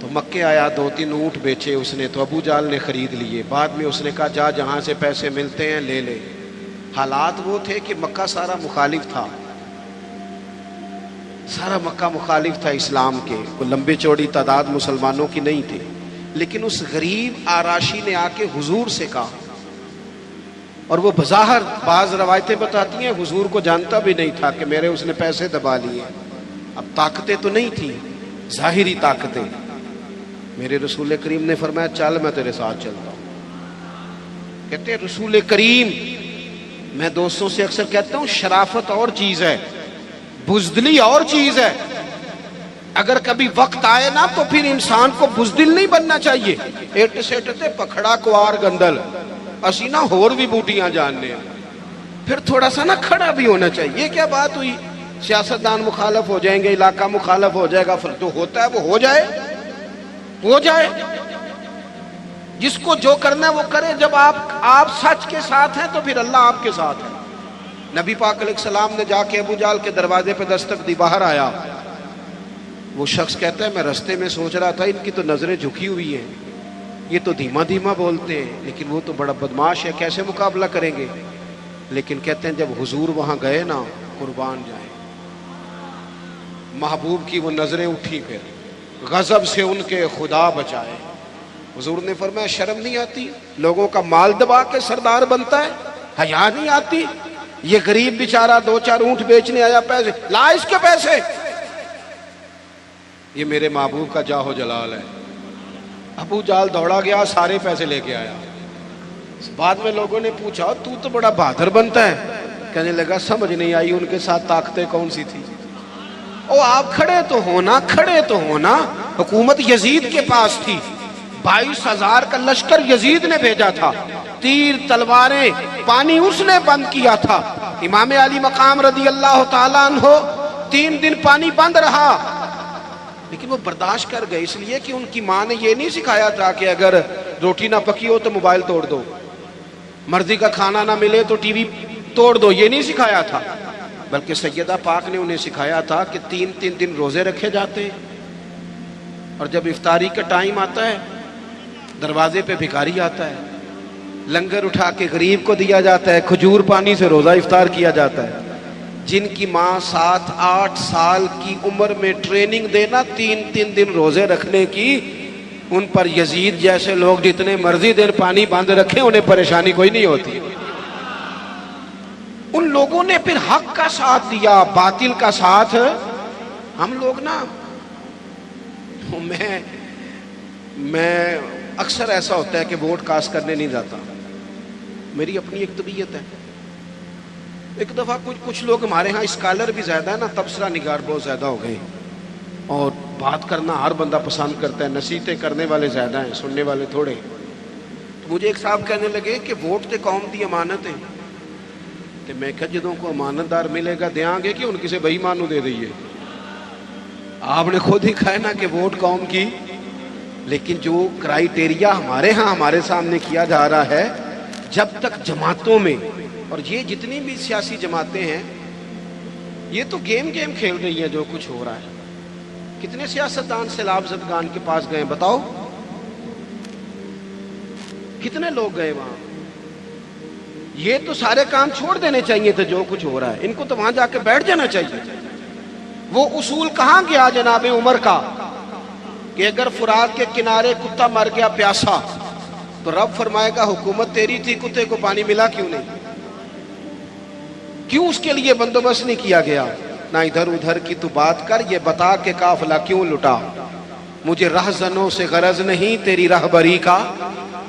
تو مکے آیا، 2-3 اونٹ بیچے اس نے، تو ابو جال نے خرید لیے. بعد میں اس نے کہا جا جہاں سے پیسے ملتے ہیں لے لے. حالات وہ تھے کہ مکہ سارا مخالف تھا، سارا مکہ مخالف تھا اسلام کے. کوئی لمبی چوڑی تعداد مسلمانوں کی نہیں تھی. لیکن اس غریب آراشی نے آ کے حضور سے کہا، اور وہ بظاہر بعض روایتیں بتاتی ہیں حضور کو جانتا بھی نہیں تھا کہ میرے اس نے پیسے دبا لیے. اب طاقتیں تو نہیں تھیں، ظاہری طاقتیں. میرے رسول کریم نے فرمایا چل میں تیرے ساتھ چلتا ہوں. کہتے ہیں رسول کریم، میں دوستوں سے اکثر کہتا ہوں شرافت اور چیز ہے، بزدلی اور چیز ہے. اگر کبھی وقت آئے نا تو پھر انسان کو بزدل نہیں بننا چاہیے. ایٹ سیٹتے پکھڑا کوار گندل، اسی نہ ہور بھی بوٹیاں جاننے ہیں. پھر تھوڑا سا نا کھڑا بھی ہونا چاہیے. یہ کیا بات ہوئی؟ سیاستدان مخالف ہو جائیں گے، علاقہ مخالف ہو جائے گا، پھر تو ہوتا ہے وہ ہو جائے، ہو جائے. جس کو جو کرنا ہے وہ کرے. جب آپ سچ کے ساتھ ہیں تو پھر اللہ آپ کے ساتھ ہے. نبی پاک علیہ السلام نے جا کے ابو جال کے دروازے پہ دستک دی، باہر آیا. وہ شخص کہتا ہے میں رستے میں سوچ رہا تھا ان کی تو نظریں جھکی ہوئی ہیں، یہ تو دھیما دھیما بولتے ہیں، لیکن وہ تو بڑا بدماش ہے، کیسے مقابلہ کریں گے. لیکن کہتے ہیں جب حضور وہاں گئے نا، قربان جائیں، محبوب کی وہ نظریں اٹھی، پھر غضب سے ان کے خدا بچائے. حضور نے فرمایا شرم نہیں آتی؟ لوگوں کا مال دبا کے سردار بنتا ہے، حیا نہیں آتی؟ یہ غریب بیچارہ 2-4 اونٹ بیچنے آیا، پیسے لا اس کے پیسے. یہ میرے محبوب کا جاہ جلال ہے. ابو جال دوڑا گیا، سارے پیسے لے کے آیا. بعد میں لوگوں نے پوچھا تو بڑا بہادر بنتا ہے. کہنے لگا سمجھ نہیں آئی ان کے ساتھ طاقتیں کون سی تھی. او آپ کھڑے تو ہونا، کھڑے تو ہونا. حکومت یزید کے پاس تھی، 22,000 کا لشکر یزید نے بھیجا تھا، تیر تلواریں پانی اس نے بند کیا تھا. امام علی مقام رضی اللہ تعالیٰ عنہ 3 دن پانی بند رہا، لیکن وہ برداشت کر گئے. اس لیے کہ ان کی ماں نے یہ نہیں سکھایا تھا کہ اگر روٹی نہ پکی ہو تو موبائل توڑ دو، مرضی کا کھانا نہ ملے تو ٹی وی توڑ دو، یہ نہیں سکھایا تھا. بلکہ سیدہ پاک نے انہیں سکھایا تھا کہ 3 دن روزے رکھے جاتے، اور جب افطاری کا ٹائم آتا ہے دروازے پہ بھکاری آتا ہے، لنگر اٹھا کے غریب کو دیا جاتا ہے، کھجور پانی سے روزہ افطار کیا جاتا ہے. جن کی ماں 7-8 سال کی عمر میں ٹریننگ دینا 3 دن روزے رکھنے کی، ان پر یزید جیسے لوگ جتنے مرضی دیر پانی بند رکھیں انہیں پریشانی کوئی نہیں ہوتی. ان لوگوں نے پھر حق کا ساتھ دیا، باطل کا ساتھ. ہم لوگ نا، میں اکثر ایسا ہوتا ہے کہ ووٹ کاسٹ کرنے نہیں جاتا، میری اپنی ایک طبیعت ہے. ایک دفعہ کچھ لوگ ہمارے ہاں اسکالر بھی زیادہ ہے نا، تبصرہ نگار بہت زیادہ ہو گئے، اور بات کرنا ہر بندہ پسند کرتا ہے، نصیحتیں کرنے والے زیادہ ہیں، سننے والے تھوڑے. تو مجھے ایک صاحب کہنے لگے کہ ووٹ تے قوم دی امانت ہے. تو میں کہا جدوں کو امانت دار ملے گا دیاں گے کہ ان کسی بے ایمان نوں دے دئیے. آپ نے خود ہی کہا نا کہ ووٹ قوم کی، لیکن جو کرائیٹیریا ہمارے ہاں ہمارے سامنے کیا جا رہا ہے، جب تک جماعتوں میں اور یہ جتنی بھی سیاسی جماعتیں ہیں یہ تو گیم کھیل رہی ہیں جو کچھ ہو رہا ہے. کتنے سیاستدان سیلاب زدگان کے پاس گئے بتاؤ؟ کتنے لوگ گئے وہاں؟ یہ تو سارے کام چھوڑ دینے چاہیے تھے جو کچھ ہو رہا ہے. ان کو تو وہاں جا کے بیٹھ جانا چاہیے. وہ اصول کہاں گیا جناب عمر کا کہ اگر فرات کے کنارے کتا مر گیا پیاسا تو رب فرمائے گا حکومت تیری تھی، کتے کو پانی ملا کیوں نہیں؟ کیوں اس کے لیے بندوبست نہیں کیا گیا؟ نہ ادھر ادھر کی تو بات کر، یہ بتا کہ قافلہ کیوں لٹا. مجھے رہزنوں سے غرض نہیں، تیری رہبری کا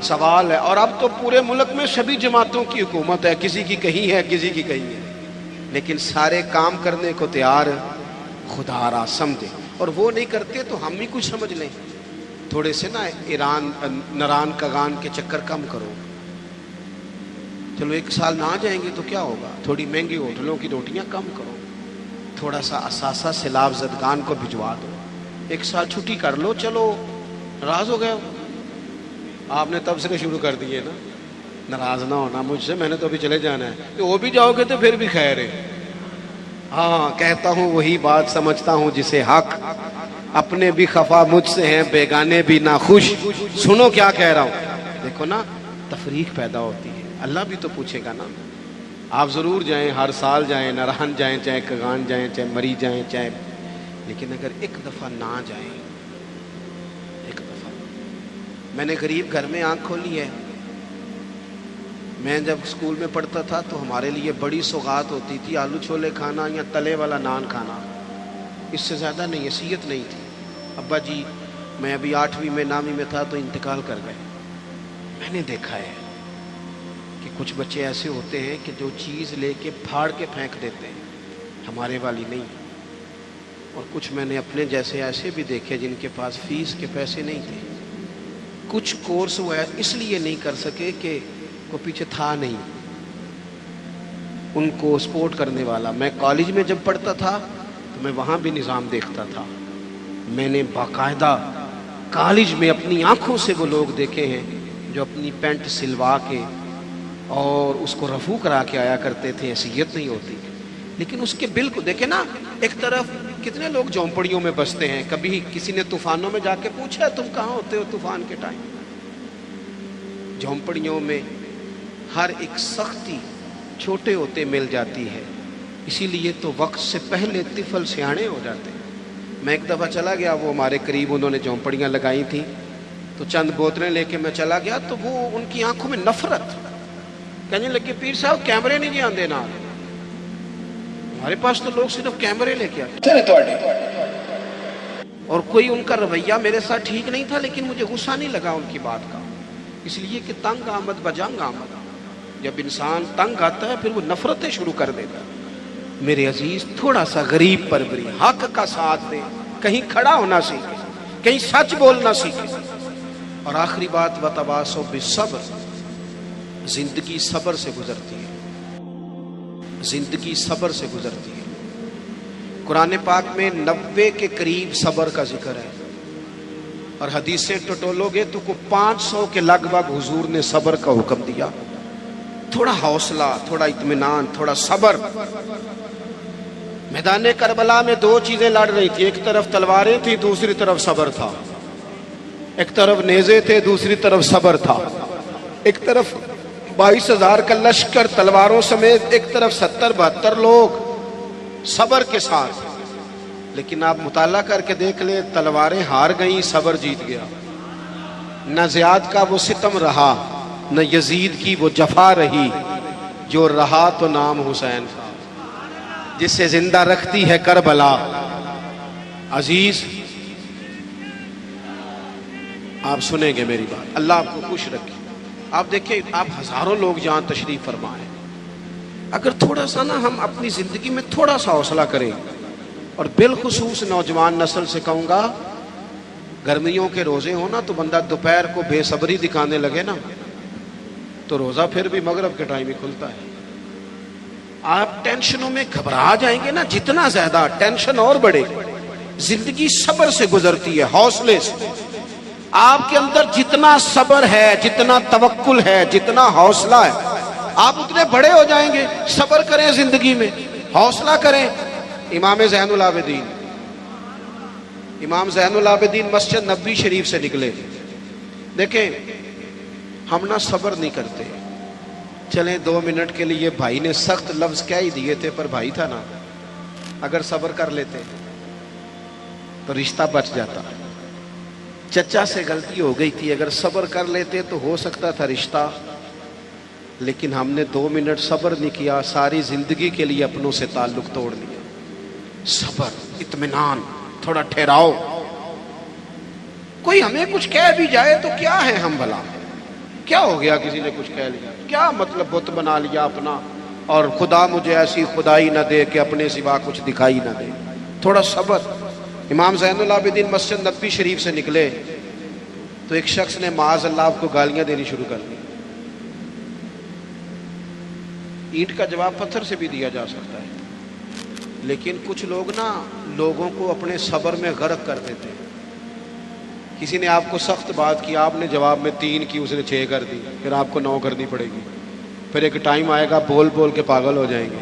سوال ہے. اور اب تو پورے ملک میں سبھی جماعتوں کی حکومت ہے، کسی کی کہیں ہے کسی کی کہیں ہے، لیکن سارے کام کرنے کو تیار خدا را سمجھے. اور وہ نہیں کرتے تو ہم ہی کچھ سمجھ لیں. تھوڑے سے نا ایران نران کگان کے چکر کم کرو. چلو 1 سال نہ جائیں گے تو کیا ہوگا؟ تھوڑی مہنگی ہوٹلوں کی روٹیاں کم کرو، تھوڑا سا اثاثہ سیلاب زدگان کو بھجوا دو، 1 سال چھٹی کر لو. چلو ناراض ہو گئے آپ نے تب سے شروع کر دیے نا. ناراض نہ ہونا مجھ سے، میں نے تو ابھی چلے جانا ہے. کہ وہ بھی جاؤ گے تو پھر بھی خیر ہے. ہاں کہتا ہوں وہی بات، سمجھتا ہوں جسے حق. اپنے بھی خفا مجھ سے ہیں، بیگانے بھی ناخوش. سنو کیا کہہ رہا ہوں. دیکھو نا تفریق پیدا ہوتی ہے. اللہ بھی تو پوچھے گا نا. آپ ضرور جائیں، ہر سال جائیں، نرہن جائیں، چاہے کگان جائیں، چاہے مری جائیں، چاہے، لیکن اگر ایک دفعہ نہ جائیں، ایک دفعہ. میں نے غریب گھر میں آنکھ کھولی ہے. میں جب اسکول میں پڑھتا تھا تو ہمارے لیے بڑی سوغات ہوتی تھی آلو چھولے کھانا یا تلے والا نان کھانا. اس سے زیادہ نہیں، حیثیت نہیں تھی. ابا جی میں ابھی 8ویں میں 9ویں میں تھا تو انتقال کر گئے. میں نے دیکھا ہے کہ کچھ بچے ایسے ہوتے ہیں کہ جو چیز لے کے پھاڑ کے پھینک دیتے ہیں، ہمارے والی نہیں. اور کچھ میں نے اپنے جیسے ایسے بھی دیکھے جن کے پاس فیس کے پیسے نہیں تھے. کچھ کورس وہ اس لیے نہیں کر سکے کہ وہ پیچھے تھا نہیں ان کو سپورٹ کرنے والا. میں کالج میں جب پڑھتا تھا تو میں وہاں بھی نظام دیکھتا تھا. میں نے باقاعدہ کالج میں اپنی آنکھوں سے وہ لوگ دیکھے ہیں جو اپنی پینٹ سلوا کے اور اس کو رفو کرا کے آیا کرتے تھے. حیثیت نہیں ہوتی. لیکن اس کے بل کو دیکھیں نا، ایک طرف کتنے لوگ جھونپڑیوں میں بستے ہیں. کبھی کسی نے طوفانوں میں جا کے پوچھا تم کہاں ہوتے ہو طوفان کے ٹائم؟ جھونپڑیوں میں ہر ایک سختی چھوٹے ہوتے مل جاتی ہے. اسی لیے تو وقت سے پہلے طفل سیانے ہو جاتے ہیں. میں ایک دفعہ چلا گیا، وہ ہمارے قریب انہوں نے جھونپڑیاں لگائی تھیں، تو چند بوتلیں لے کے میں چلا گیا تو وہ ان کی آنکھوں میں نفرت. کہنے لگے پیر صاحب کیمرے نہیں جی آندے نا، ہمارے پاس تو لوگ صرف کیمرے لے کے آتے. اور کوئی ان کا رویہ میرے ساتھ ٹھیک نہیں تھا، لیکن مجھے غصہ نہیں لگا ان کی بات کا، اس لیے کہ تنگ آمد بجنگ آمد. جب انسان تنگ آتا ہے پھر وہ نفرتیں شروع کر دیتا ہے. میرے عزیز تھوڑا سا غریب پروری، حق کا ساتھ دے، کہیں کھڑا ہونا سیکھے، کہیں سچ بولنا سیکھے. اور آخری بات وتواصوا بالصبر. زندگی صبر سے گزرتی ہے، زندگی صبر سے گزرتی ہے. قرآن پاک میں 90 کے قریب صبر کا ذکر ہے، اور حدیثیں ٹٹولو گے تو کو 500 کے لگ بھگ حضور نے صبر کا حکم دیا. تھوڑا حوصلہ، تھوڑا اطمینان، تھوڑا صبر. میدان کربلا میں 2 چیزیں لڑ رہی تھی. ایک طرف تلواریں تھی، دوسری طرف صبر تھا. ایک طرف نیزے تھے، دوسری طرف صبر تھا. ایک طرف 22,000 کا لشکر تلواروں سمیت، ایک طرف 70-72 لوگ صبر کے ساتھ. لیکن آپ مطالعہ کر کے دیکھ لیں، تلواریں ہار گئیں، صبر جیت گیا. نہ زیاد کا وہ ستم رہا، نہ یزید کی وہ جفا رہی. جو رہا تو نام حسین تھا، جسے زندہ رکھتی ہے کربلا. عزیز آپ سنیں گے میری بات، اللہ آپ کو خوش رکھے. آپ دیکھیں، آپ ہزاروں لوگ جہاں تشریف فرمائیں، اگر تھوڑا سا نا ہم اپنی زندگی میں تھوڑا سا حوصلہ کریں. اور بالخصوص نوجوان نسل سے کہوں گا، گرمیوں کے روزے ہو نا تو بندہ دوپہر کو بے صبری دکھانے لگے نا تو روزہ پھر بھی مغرب کے ٹائم ہی کھلتا ہے. آپ ٹینشنوں میں گھبرا جائیں گے نا، جتنا زیادہ ٹینشن اور بڑھے. زندگی صبر سے گزرتی ہے، حوصلے سے. آپ کے اندر جتنا صبر ہے، جتنا توکل ہے، جتنا حوصلہ ہے، آپ اتنے بڑے ہو جائیں گے. صبر کریں زندگی میں, حوصلہ کریں. امام زین العابدین, امام زین العابدین مسجد نبوی شریف سے نکلے. دیکھیں ہم نہ صبر نہیں کرتے. چلیں 2 منٹ کے لیے بھائی نے سخت لفظ کیا ہی دیے تھے, پر بھائی تھا نا, اگر صبر کر لیتے تو رشتہ بچ جاتا. چچا سے غلطی ہو گئی تھی, اگر صبر کر لیتے تو ہو سکتا تھا رشتہ, لیکن ہم نے 2 منٹ صبر نہیں کیا, ساری زندگی کے لیے اپنوں سے تعلق توڑ لیا. صبر, اطمینان, تھوڑا ٹھہراؤ. کوئی ہمیں کچھ کہہ بھی جائے تو کیا ہے ہم بھلا, کیا ہو گیا کسی نے کچھ کہہ لیا, کیا مطلب بت بنا لیا اپنا, اور خدا مجھے ایسی خدائی نہ دے کہ اپنے سوا کچھ دکھائی نہ دے. تھوڑا صبر. امام زین العابدین مسجد نبوی شریف سے نکلے تو ایک شخص نے معاذ اللہ آپ کو گالیاں دینی شروع کر دی. اینٹ کا جواب پتھر سے بھی دیا جا سکتا ہے, لیکن کچھ لوگ نا لوگوں کو اپنے صبر میں غرق کر دیتے ہیں. کسی نے آپ کو سخت بات کی, آپ نے جواب میں 3 کی, اس نے 6 کر دی, پھر آپ کو 9 کرنی پڑے گی. پھر ایک ٹائم آئے گا بول بول کے پاگل ہو جائیں گے.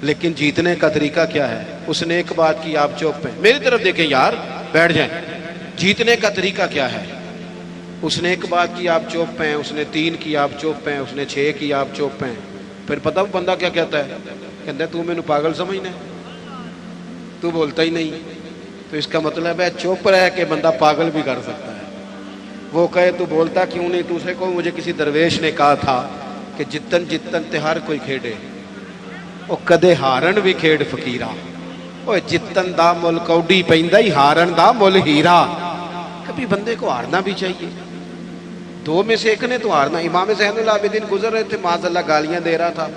لیکن جیتنے کا طریقہ کیا ہے؟ اس نے ایک بات کی, آپ چپ ہیں, میری طرف دیکھیں یار, بیٹھ جائیں. جیتنے کا طریقہ کیا ہے؟ اس نے ایک بات کی, آپ چپ ہیں, اس نے 3 کی, آپ چپ ہیں, اس نے 6 کی, آپ چپ ہیں. پھر پتہ وہ بندہ کیا کہتا ہے, کہتا ہے تو میں نے پاگل سمجھنا ہے, تو بولتا ہی نہیں. تو اس کا مطلب ہے چپ رہ کے بندہ پاگل بھی کر سکتا ہے. وہ کہے تو بولتا کیوں نہیں, دوسرے کو مجھے کسی درویش نے کہا تھا کہ جتن جتن تے ہر کوئی کھیڑے, او کدے ہارن بھی کھیڑ فقیرا, او جتن دا مل کوڈی پیندا ہی ہارن دا مل ہیرا. کبھی بندے کو ہارنا بھی چاہیے, 2 میں سے ایک نے تو ہارنا. امام زین العابدین گزر رہے تھے, معاذ اللہ گالیاں دے رہا تھا.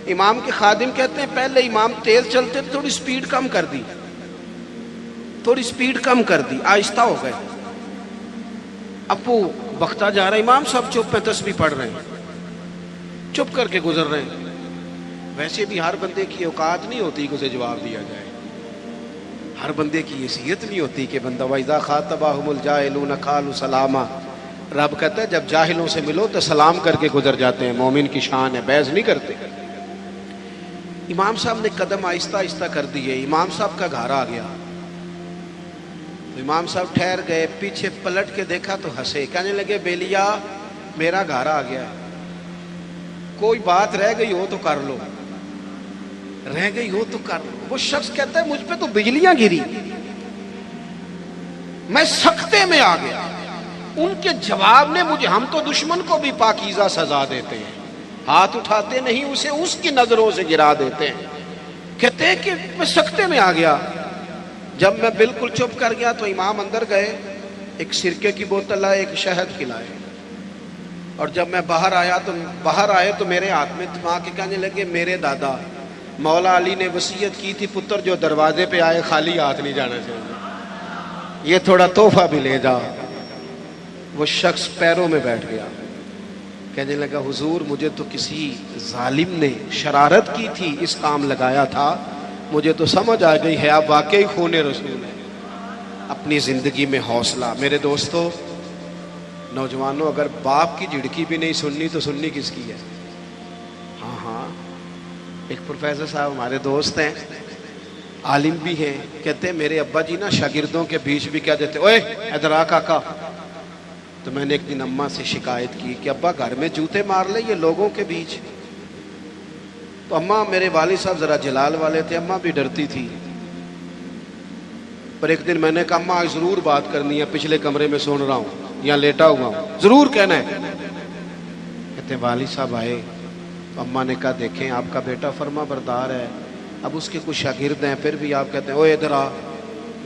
امام کے خادم کہتے ہیں پہلے امام تیز چلتے تھے, تھوڑی سپیڈ کم کر دی, تھوڑی سپیڈ کم کر دی, آہستہ ہو گئے. ابو بختہ جا رہا ہے, امام صاحب چپ ہیں, تسبیح پڑھ رہے ہیں, چپ کر کے گزر رہے ہیں. ویسے بھی ہر بندے کی اوقات نہیں ہوتی کہ اسے جواب دیا جائے, ہر بندے کی حیثیت نہیں ہوتی کہ بندہ وَإِذَا خَاطَبَهُمُ الْجَاهِلُونَ قَالُوا سَلَامًا. رب کہتا ہے جب جاہلوں سے ملو تو سلام کر کے گزر جاتے ہیں, مومن کی شان ہے, بحث نہیں کرتے. امام صاحب نے قدم آہستہ آہستہ کر دیے. امام صاحب کا گھر آ گیا تو امام صاحب ٹھہر گئے, پیچھے پلٹ کے دیکھا تو ہنسے, کہنے لگے بیلیا میرا گھر آ گیا, کوئی بات رہ گئی ہو تو کر لو, رہ گئی ہو تو کر لو. وہ شخص کہتا ہے مجھ پہ تو بجلیاں گری, میں سکتے میں آ گیا. ان کے جواب نے مجھے, ہم تو دشمن کو بھی پاکیزہ سزا دیتے ہیں, ہاتھ اٹھاتے نہیں, اسے اس کی نظروں سے گرا دیتے ہیں. کہتے ہیں کہ میں سکتے میں آ گیا. جب میں بالکل چپ کر گیا تو امام اندر گئے, ایک سرکے کی بوتل لائے, ایک شہد کھلائے, اور جب میں باہر آئے تو میرے ہاتھ میں تھما کے کہنے لگے میرے دادا مولا علی نے وصیت کی تھی پتر جو دروازے پہ آئے خالی ہاتھ نہیں جانا چاہیے, یہ تھوڑا تحفہ بھی لے جا. وہ شخص پیروں میں بیٹھ گیا, کہنے لگا حضور مجھے تو کسی ظالم نے شرارت کی تھی, اس کام لگایا تھا, مجھے تو سمجھ آ گئی ہے آپ واقعی خون رسول ہے. اپنی زندگی میں حوصلہ. میرے دوستو نوجوانوں, اگر باپ کی جھڑکی بھی نہیں سننی تو سننی کس کی ہے؟ ہاں, ایک پروفیسر صاحب ہمارے دوست ہیں, عالم بھی ہیں, کہتے ہیں میرے ابا جی نا شاگردوں کے بیچ بھی کیا دیتے, اوے ادھر آ کاکا. تو میں نے ایک دن اماں سے شکایت کی کہ ابا گھر میں جوتے مار لے یہ لوگوں کے بیچ. تو اماں, میرے والد صاحب ذرا جلال والے تھے, اماں بھی ڈرتی تھی. پر ایک دن میں نے کہا اماں ضرور بات کرنی ہے, پچھلے کمرے میں سن رہا ہوں یا لیٹا ہوا ہوں, ضرور کہنا ہے. کہتے ہیں والد صاحب آئے, اماں نے کہا دیکھیں آپ کا بیٹا فرما بردار ہے, اب اس کے کچھ شاگرد ہیں, پھر بھی آپ کہتے ہیں اوے ادھر آ,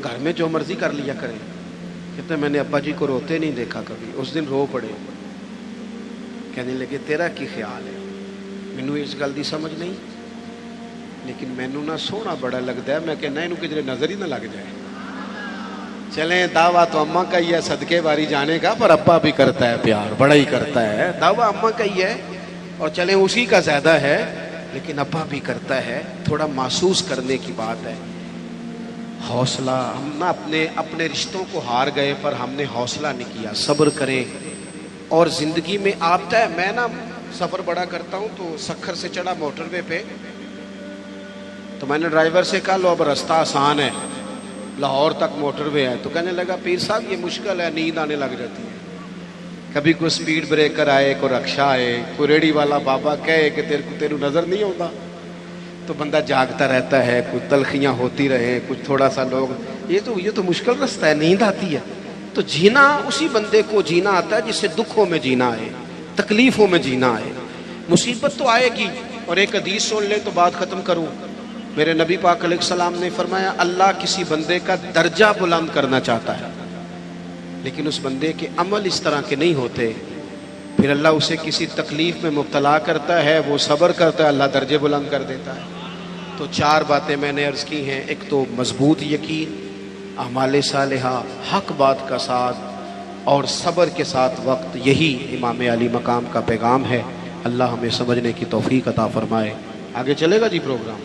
گھر میں جو مرضی کر لیا کریں. کہتے ہیں میں نے ابا جی کو روتے نہیں دیکھا کبھی, اس دن رو پڑے. کہنے لگے تیرا کی خیال ہے؟ مینوں اس گل دی سمجھ نہیں, لیکن مینوں نہ سونا بڑا لگتا ہے, میں کہنا انہوں کدھر نظر ہی نہ لگ جائے. چلیں دعویٰ تو اماں کا ہی ہے صدقے باری جانے کا, پر ابا بھی کرتا ہے پیار, بڑا ہی کرتا ہے. دعویٰ اماں کا ہی ہے اور چلیں اسی کا زیادہ ہے, لیکن ابا بھی کرتا ہے. تھوڑا محسوس کرنے کی بات ہے. حوصلہ. ہم نہ اپنے رشتوں کو ہار گئے, پر ہم نے حوصلہ نہیں کیا. صبر کریں. اور زندگی میں آتا ہے, میں نا سفر بڑا کرتا ہوں تو سکھر سے چڑھا موٹر وے پہ، تو میں نے ڈرائیور سے کہا لو اب راستہ آسان ہے، لاہور تک موٹر وے ہے. تو کہنے لگا پیر صاحب یہ مشکل ہے، نیند آنے لگ جاتی ہے. کبھی کوئی سپیڈ بریکر آئے، کوئی رکشہ آئے، کوئی ریڑھی والا بابا کہے کہ تیرے نظر نہیں ہوتا، تو بندہ جاگتا رہتا ہے، کچھ تلخیاں ہوتی رہے، کچھ تھوڑا سا لوگ یہ تو مشکل رستہ ہے، نیند آتی ہے. تو جینا اسی بندے کو جینا آتا ہے جسے دکھوں میں جینا آئے، تکلیفوں میں جینا آئے. مصیبت تو آئے گی. اور ایک حدیث سن لے تو بات ختم کروں. میرے نبی پاک علیہ السلام نے فرمایا اللہ کسی بندے کا درجہ بلند کرنا چاہتا ہے، لیکن اس بندے کے عمل اس طرح کے نہیں ہوتے، پھر اللہ اسے کسی تکلیف میں مبتلا کرتا ہے، وہ صبر کرتا ہے، اللہ درجے بلند کر دیتا ہے. تو 4 باتیں میں نے عرض کی ہیں. ایک تو مضبوط یقین، اعمال صالحہ، حق بات کا ساتھ اور صبر کے ساتھ وقت، یہی امام علی مقام کا پیغام ہے. اللہ ہمیں سمجھنے کی توفیق عطا فرمائے. آگے چلے گا جی پروگرام.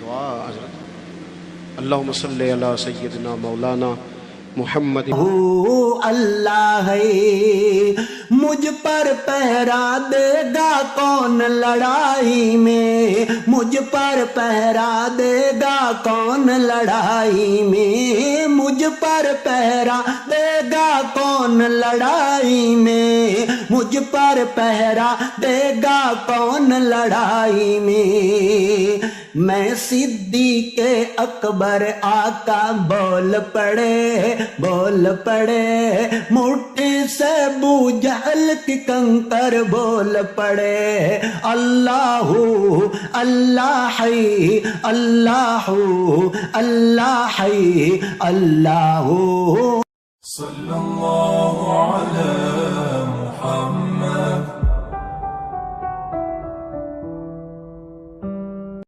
دعا حضرت. اللہم صلی علی سیدنا مولانا محمد. اللہ ہے مجھ پر پہرا دے گا کون لڑائی میں، مجھ پر پہرا دے گا کون لڑائی میں، مجھ پر پہرا دے گا کون لڑائی میں، مجھ پر پہرا دے گا کون لڑائی میں. میں صدیق اکبر آقا بول پڑے مٹھی سے ابو جہل کی کنکر بول پڑے. اللہ اللہ ہے اللہ اللہ ہے اللہ. صلی اللہ علیہ